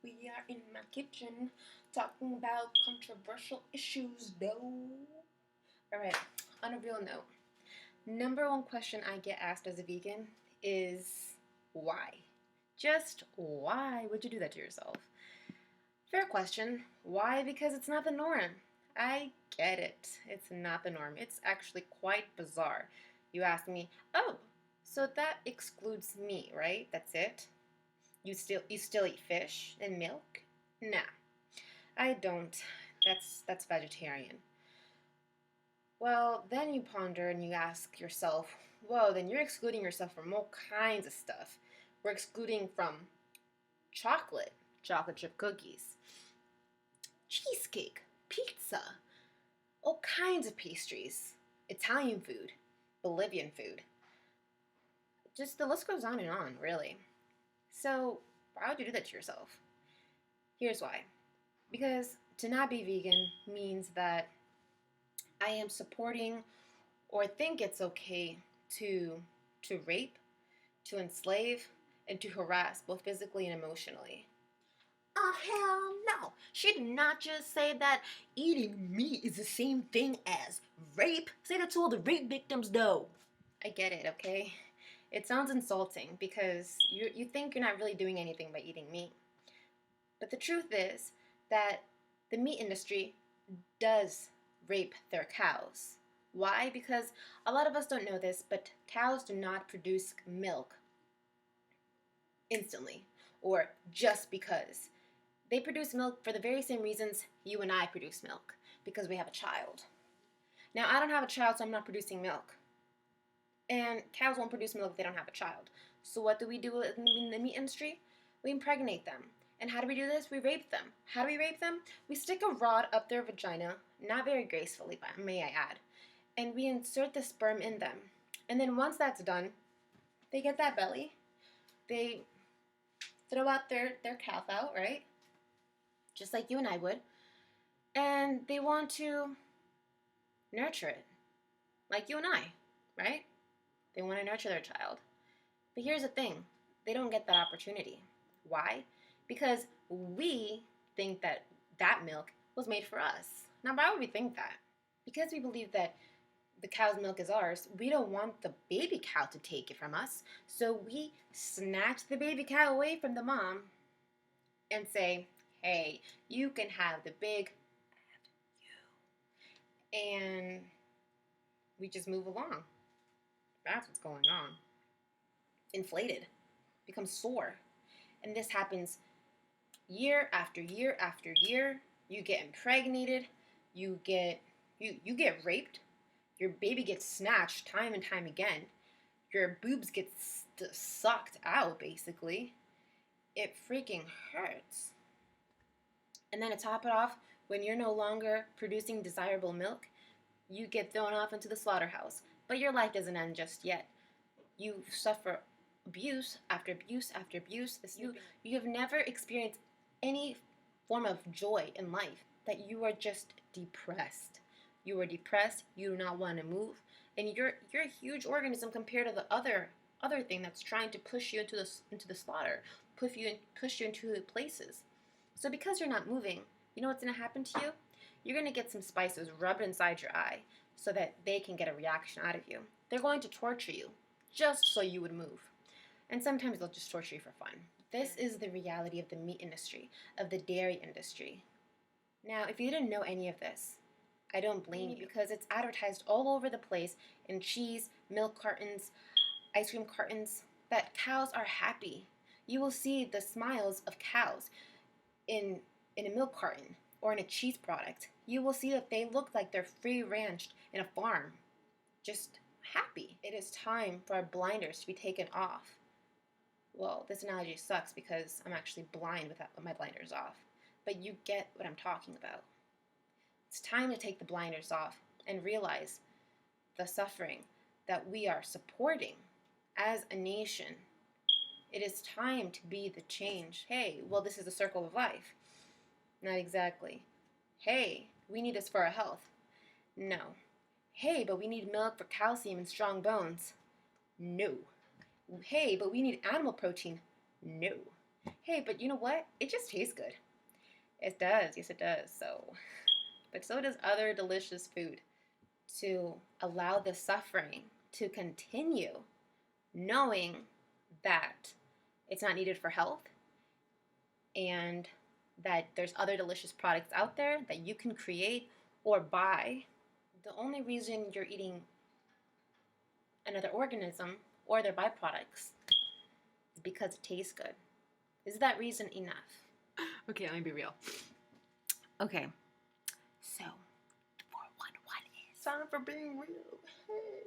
We are in my kitchen talking about controversial issues, though. Alright, on a real note, number one question I get asked as a vegan is why? Just why would you do that to yourself? Fair question. Why? Because it's not the norm. I get it. It's not the norm. It's actually quite bizarre. You ask me, oh, so that excludes meat, right? That's it? You still eat fish and milk? Nah, I don't. That's vegetarian. Well, then you ponder and you ask yourself, whoa, then you're excluding yourself from all kinds of stuff. We're excluding from chocolate, chocolate chip cookies, cheesecake, pizza, all kinds of pastries, Italian food, Bolivian food. Just the list goes on, really. So, why would you do that to yourself? Here's why. Because to not be vegan means that I am supporting or think it's okay to rape, to enslave, and to harass both physically and emotionally. Oh, hell no. She did not just say that eating meat is the same thing as rape. Say that to all the rape victims, though. I get it, okay? It sounds insulting because you think you're not really doing anything by eating meat. But the truth is that the meat industry does rape their cows. Why? Because a lot of us don't know this, but cows do not produce milk instantly or just because. They produce milk for the very same reasons you and I produce milk, because we have a child. Now, I don't have a child, so I'm not producing milk. And cows won't produce milk if they don't have a child. So what do we do in the meat industry? We impregnate them. And how do we do this? We rape them. How do we rape them? We stick a rod up their vagina, not very gracefully, but may I add, and we insert the sperm in them. And then once that's done, they get that belly. They throw out their calf out, right? Just like you and I would. And they want to nurture it, like you and I, right? They want to nurture their child. But here's the thing, they don't get that opportunity. Why? Because we think that milk was made for us. Now, why would we think that? Because we believe that the cow's milk is ours, we don't want the baby cow to take it from us. So we snatch the baby cow away from the mom and say, hey, you can have the big you. And we just move along. That's what's going on. Inflated, becomes sore. And this happens year after year after year. You get impregnated, you get raped, your baby gets snatched time and time again, your boobs get sucked out, basically. It freaking hurts. And then to top it off, when you're no longer producing desirable milk, you get thrown off into the slaughterhouse. But your life doesn't end just yet. You suffer abuse after abuse after abuse. You have never experienced any form of joy in life, that you are just depressed. You are depressed, you do not want to move, and you're a huge organism compared to the other thing that's trying to push you into the slaughter, push you into the places. So because you're not moving, you know what's going to happen to you? You're going to get some spices rubbed inside your eye so that they can get a reaction out of you. They're going to torture you just so you would move. And sometimes they'll just torture you for fun. This is the reality of the meat industry, of the dairy industry. Now, if you didn't know any of this, I don't blame you, because it's advertised all over the place in cheese, milk cartons, ice cream cartons, that cows are happy. You will see the smiles of cows in a milk carton or in a cheese product. You will see that they look like they're free ranched in a farm, just happy. It is time for our blinders to be taken off. Well, this analogy sucks because I'm actually blind with my blinders off, but you get what I'm talking about. It's time to take the blinders off and realize the suffering that we are supporting as a nation. It is time to be the change. Hey, well, this is the circle of life. Not exactly. Hey, we need this for our health. No. Hey, but we need milk for calcium and strong bones. No. Hey, but we need animal protein. No. Hey, but you know what? It just tastes good. It does. Yes, it does. So, but so does other delicious food. To allow the suffering to continue, knowing that it's not needed for health and that there's other delicious products out there that you can create or buy. The only reason you're eating another organism or their byproducts is because it tastes good. Is that reason enough? Okay, let me be real. Okay, so 411 is Time for being real. Hey.